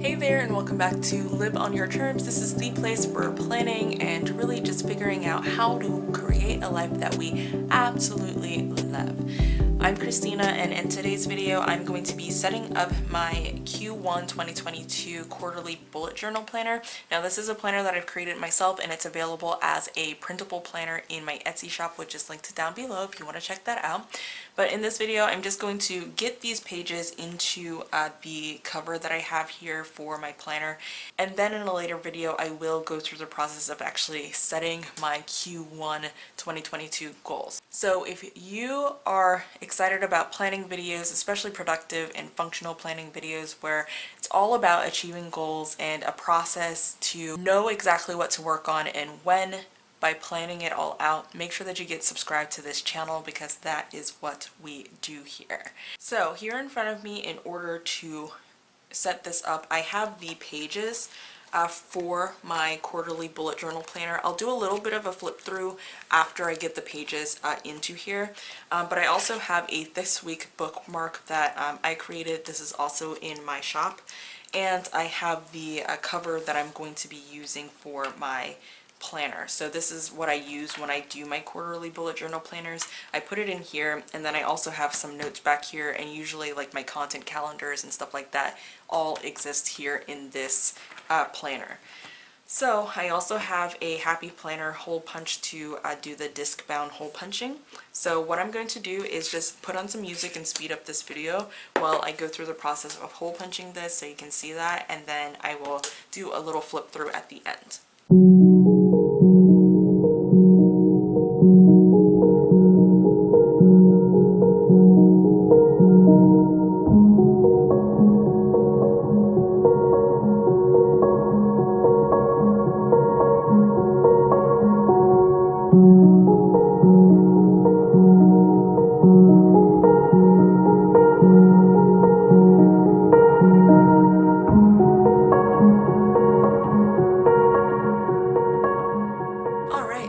Hey there and welcome back to Live on Your Terms. This is the place for planning and really just figuring out how to create a life that we absolutely love. I'm Christina, and in today's video I'm going to be setting up my Q1 2022 quarterly bullet journal planner. Now this is a planner that I've created myself and it's available as a printable planner in my Etsy shop, which is linked down below if you want to check that out. But in this video I'm just going to get these pages into the cover that I have here for my planner, and then in a later video I will go through the process of actually setting my Q1 2022 goals. So if you are excited about planning videos, especially productive and functional planning videos where it's all about achieving goals and a process to know exactly what to work on and when by planning it all out, make sure that you get subscribed to this channel because that is what we do here. So here in front of me, in order to set this up, I have the pages for my quarterly bullet journal planner. I'll do a little bit of a flip through after I get the pages into here, but I also have a this week bookmark that I created. This is also in my shop, and I have the cover that I'm going to be using for my planner. So this is what I use when I do my quarterly bullet journal planners. I put it in here, and then I also have some notes back here, and usually like my content calendars and stuff like that all exist here in this planner. So I also have a Happy Planner hole punch to do the disc bound hole punching. So what I'm going to do is just put on some music and speed up this video while I go through the process of hole punching this so you can see that, and then I will do a little flip through at the end.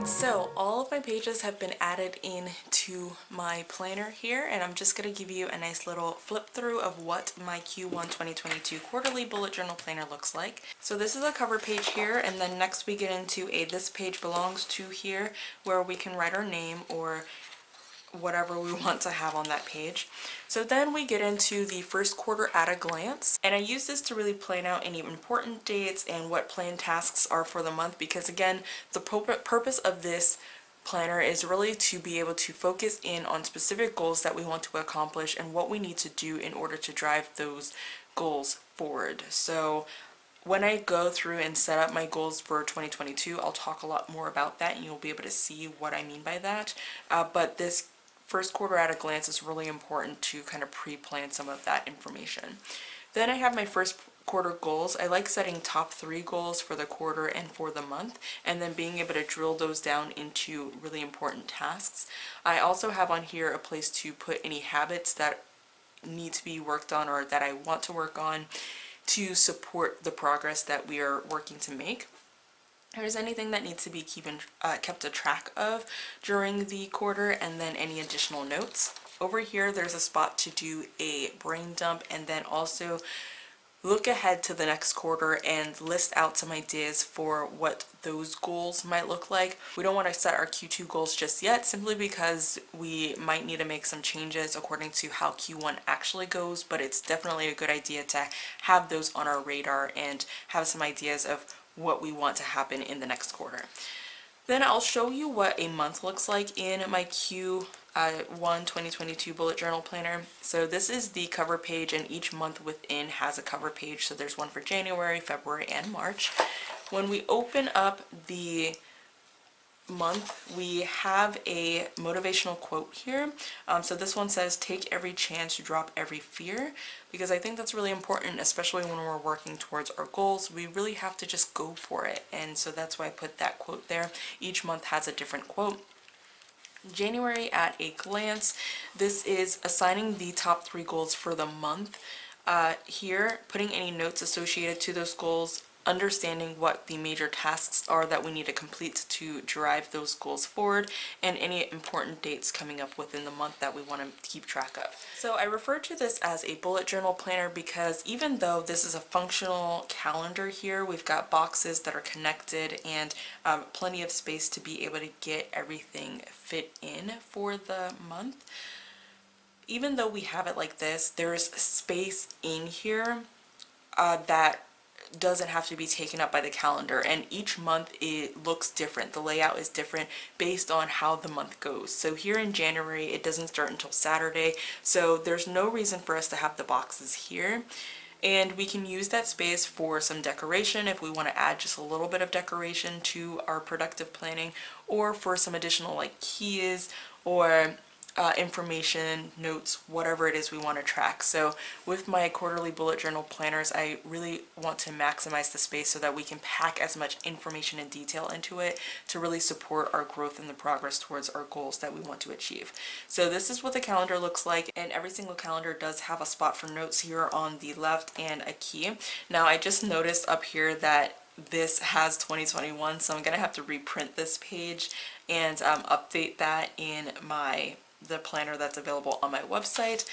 So all of my pages have been added into my planner here, and I'm just going to give you a nice little flip through of what my Q1 2022 quarterly bullet journal planner looks like. So this is a cover page here, and then next we get into a this page belongs to here, where we can write our name or whatever we want to have on that page. So then we get into the first quarter at a glance, and I use this to really plan out any important dates and what planned tasks are for the month, because again, the purpose of this planner is really to be able to focus in on specific goals that we want to accomplish and what we need to do in order to drive those goals forward. So when I go through and set up my goals for 2022, I'll talk a lot more about that and you'll be able to see what I mean by that. But this first quarter at a glance is really important to kind of pre-plan some of that information. Then I have my first quarter goals. I like setting top 3 goals for the quarter and for the month, and then being able to drill those down into really important tasks. I also have on here a place to put any habits that need to be worked on or that I want to work on to support the progress that we are working to make. There's anything that needs to be kept a track of during the quarter, and then any additional notes. Over here there's a spot to do a brain dump, and then also look ahead to the next quarter and list out some ideas for what those goals might look like. We don't want to set our Q2 goals just yet, simply because we might need to make some changes according to how Q1 actually goes, but it's definitely a good idea to have those on our radar and have some ideas of what we want to happen in the next quarter. Then I'll show you what a month looks like in my Q1 2022 bullet journal planner. So this is the cover page, and each month within has a cover page. So there's one for January, February, and March. When we open up the month, we have a motivational quote here. So this one says, "Take every chance, drop every fear," because I think that's really important, especially when we're working towards our goals. We really have to just go for it, and so that's why I put that quote there. Each month has a different quote. January at a glance, this is assigning the top 3 goals for the month. Here, putting any notes associated to those goals, understanding what the major tasks are that we need to complete to drive those goals forward, and any important dates coming up within the month that we want to keep track of. So I refer to this as a bullet journal planner because even though this is a functional calendar here, we've got boxes that are connected and plenty of space to be able to get everything fit in for the month. Even though we have it like this, there's space in here that doesn't have to be taken up by the calendar, and each month it looks different. The layout is different based on how the month goes. So here in January it doesn't start until Saturday, so there's no reason for us to have the boxes here, and we can use that space for some decoration if we want to add just a little bit of decoration to our productive planning, or for some additional like keys or information, notes, whatever it is we want to track. So with my quarterly bullet journal planners, I really want to maximize the space so that we can pack as much information and detail into it to really support our growth and the progress towards our goals that we want to achieve. So this is what the calendar looks like, and every single calendar does have a spot for notes here on the left and a key. Now I just noticed up here that this has 2021, so I'm gonna have to reprint this page and update that in the planner that's available on my website.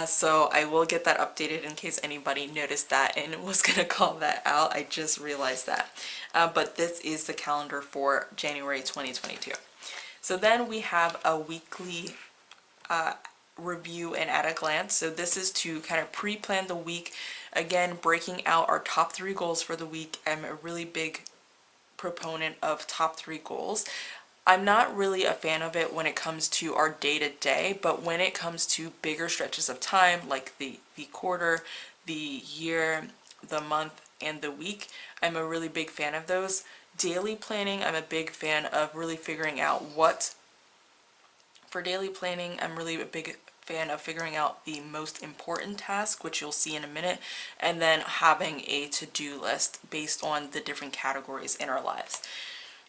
So I will get that updated in case anybody noticed that and was gonna call that out. I just realized that. But this is the calendar for January 2022. So then we have a weekly review and at a glance. So this is to kind of pre-plan the week. Again, breaking out our top 3 goals for the week. I'm a really big proponent of top 3 goals. I'm not really a fan of it when it comes to our day-to-day, but when it comes to bigger stretches of time, like the quarter, the year, the month, and the week, I'm a really big fan of those. Daily planning, I'm a big fan of really figuring out for daily planning, I'm really a big fan of figuring out the most important task, which you'll see in a minute, and then having a to-do list based on the different categories in our lives.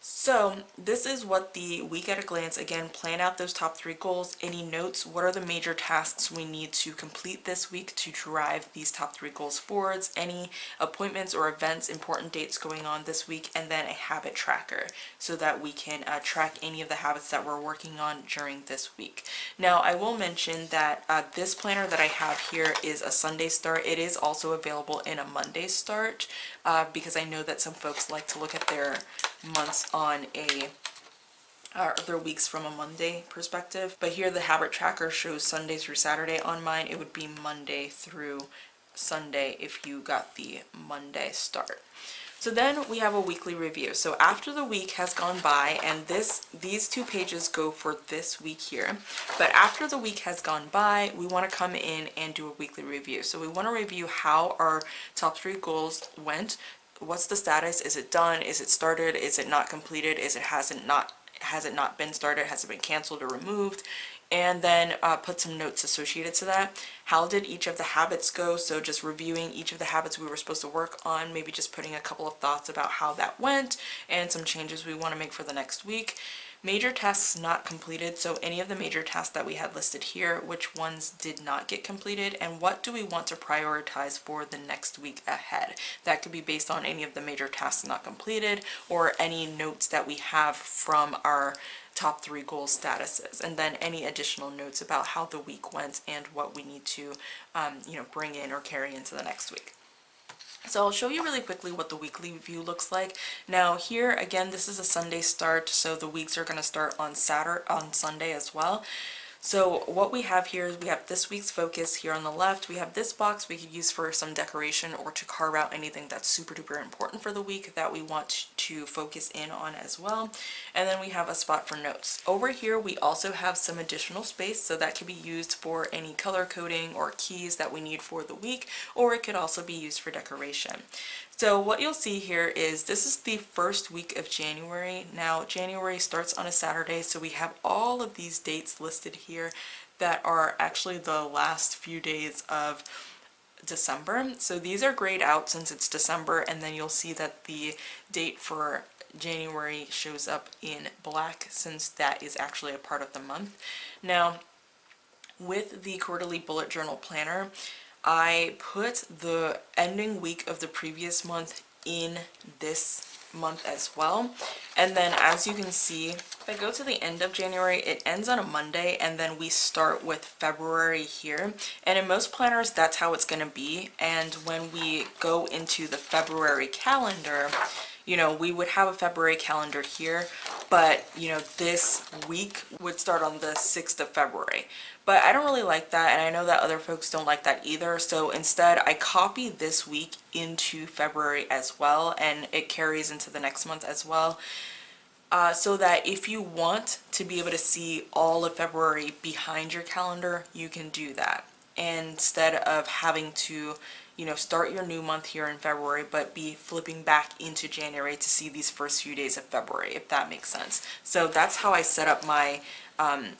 So this is what the week at a glance, again, plan out those top 3 goals. Any notes, what are the major tasks we need to complete this week to drive these top 3 goals forwards, any appointments or events, important dates going on this week, and then a habit tracker so that we can track any of the habits that we're working on during this week. Now I will mention that this planner that I have here is a Sunday start. It is also available in a Monday start because I know that some folks like to look at their months on their weeks from a Monday perspective, but here the habit tracker shows Sunday through Saturday. On mine it would be Monday through Sunday if you got the Monday start. So then we have a weekly review. So after the week has gone by, and these 2 pages go for this week here, but after the week has gone by, we want to come in and do a weekly review. So we want to review how our top 3 goals went. What's the status? Is it done? Is it started? Is it not completed? Has it not been started? Has it been canceled or removed? And then put some notes associated to that. How did each of the habits go? So just reviewing each of the habits we were supposed to work on, maybe just putting a couple of thoughts about how that went and some changes we want to make for the next week. Major tasks not completed, so any of the major tasks that we had listed here, which ones did not get completed, and what do we want to prioritize for the next week ahead. That could be based on any of the major tasks not completed or any notes that we have from our top 3 goal statuses, and then any additional notes about how the week went and what we need to bring in or carry into the next week. So I'll show you really quickly what the weekly view looks like. Now here again, this is a Sunday start, so the weeks are going to start on Sunday as well. So what we have here is we have this week's focus here on the left. We have this box we could use for some decoration or to carve out anything that's super duper important for the week that we want to focus in on as well. And then we have a spot for notes. Over here we also have some additional space, so that could be used for any color coding or keys that we need for the week, or it could also be used for decoration. So what you'll see here is this is the first week of January. Now January starts on a Saturday, so we have all of these dates listed here that are actually the last few days of December. So these are grayed out since it's December, and then you'll see that the date for January shows up in black since that is actually a part of the month. Now with the quarterly bullet journal planner, I put the ending week of the previous month in this month as well. And then as you can see, if I go to the end of January, it ends on a Monday, and then we start with February here. And in most planners, that's how it's going to be. And when we go into the February calendar, you know, we would have a February calendar here, but you know, this week would start on the 6th of February. But I don't really like that, and I know that other folks don't like that either. So instead, I copy this week into February as well, and it carries into the next month as well. So that if you want to be able to see all of February behind your calendar, you can do that. Instead of having to, you know, start your new month here in February, but be flipping back into January to see these first few days of February, if that makes sense. So that's how I set up my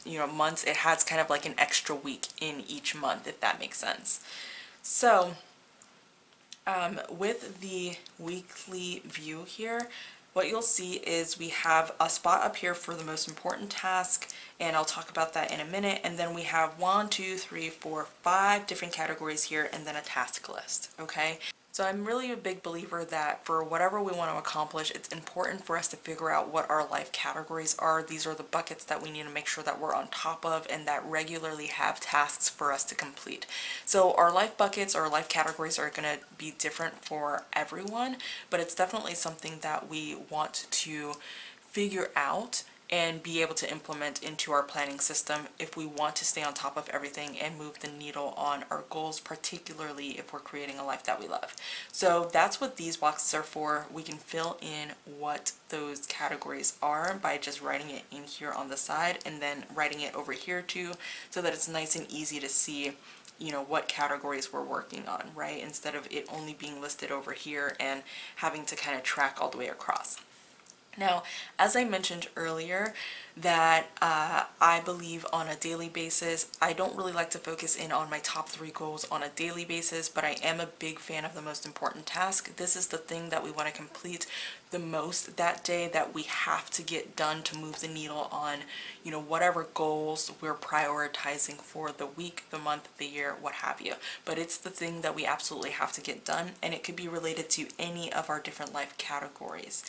you know, months. It has kind of like an extra week in each month, if that makes sense. So with the weekly view here, what you'll see is we have a spot up here for the most important task, and I'll talk about that in a minute. And then we have 1, 2, 3, 4, 5 different categories here, and then a task list, okay? So I'm really a big believer that for whatever we want to accomplish, it's important for us to figure out what our life categories are. These are the buckets that we need to make sure that we're on top of and that regularly have tasks for us to complete. So our life buckets or life categories are going to be different for everyone, but it's definitely something that we want to figure out and be able to implement into our planning system if we want to stay on top of everything and move the needle on our goals, particularly if we're creating a life that we love. So that's what these boxes are for. We can fill in what those categories are by just writing it in here on the side and then writing it over here too, so that it's nice and easy to see, you know, what categories we're working on, right? Instead of it only being listed over here and having to kind of track all the way across. Now, as I mentioned earlier, that I believe on a daily basis, I don't really like to focus in on my top 3 goals on a daily basis, but I am a big fan of the most important task. This is the thing that we want to complete the most that day, that we have to get done to move the needle on, you know, whatever goals we're prioritizing for the week, the month, the year, what have you. But it's the thing that we absolutely have to get done, and it could be related to any of our different life categories.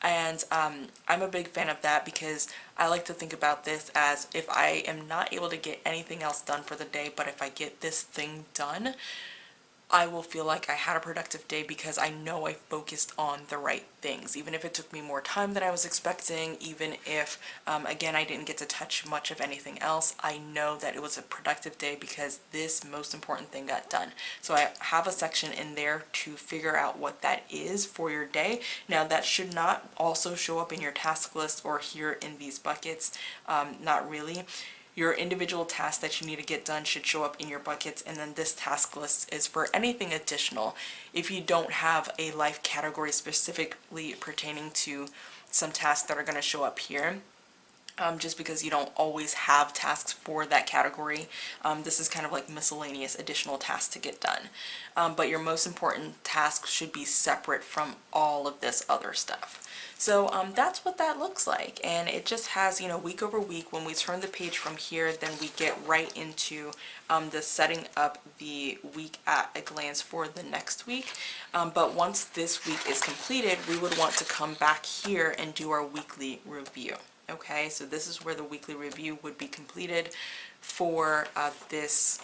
And I'm a big fan of that because I like to think about this as, if I am not able to get anything else done for the day, but if I get this thing done, I will feel like I had a productive day because I know I focused on the right things, even if it took me more time than I was expecting, even if, again, I didn't get to touch much of anything else. I know that it was a productive day because this most important thing got done. So I have a section in there to figure out what that is for your day. Now, that should not also show up in your task list or here in these buckets, not really. Your individual tasks that you need to get done should show up in your buckets, and then this task list is for anything additional. If you don't have a life category specifically pertaining to some tasks that are going to show up here, just because you don't always have tasks for that category, this is kind of like miscellaneous additional tasks to get done. But your most important tasks should be separate from all of this other stuff. So that's what that looks like, and it just has, you know, week over week. When we turn the page from here, then we get right into the setting up the week at a glance for the next week. But once this week is completed, we would want to come back here and do our weekly review. Okay, so this is where the weekly review would be completed for this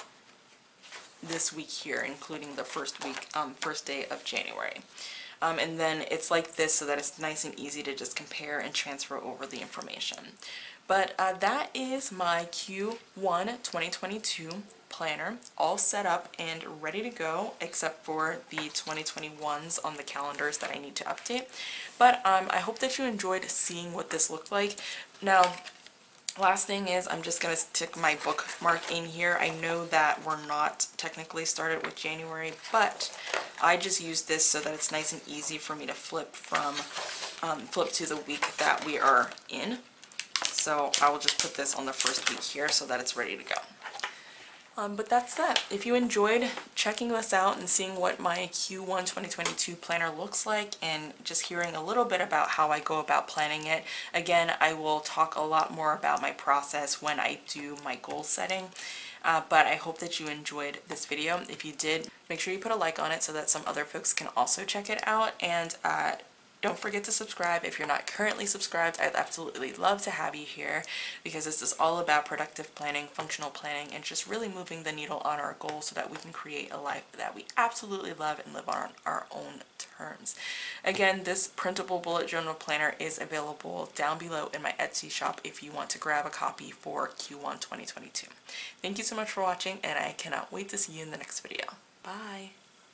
week here, including the first day of January. And then it's like this so that it's nice and easy to just compare and transfer over the information. But that is my Q1 2022 planner, all set up and ready to go, except for the 2021s on the calendars that I need to update. But I hope that you enjoyed seeing what this looked like. Now, last thing is, I'm just going to stick my bookmark in here. I know that we're not technically started with January, but I just use this so that it's nice and easy for me to flip to the week that we are in. So I will just put this on the first week here so that it's ready to go. But that's that. If you enjoyed checking this out and seeing what my Q1 2022 planner looks like and just hearing a little bit about how I go about planning it, again, I will talk a lot more about my process when I do my goal setting. but I hope that you enjoyed this video. If you did, make sure you put a like on it so that some other folks can also check it out, and don't forget to subscribe if you're not currently subscribed. I'd absolutely love to have you here because this is all about productive planning, functional planning, and just really moving the needle on our goals so that we can create a life that we absolutely love and live on our own terms. Again, this printable bullet journal planner is available down below in my Etsy shop if you want to grab a copy for Q1 2022. Thank you so much for watching, and I cannot wait to see you in the next video. Bye!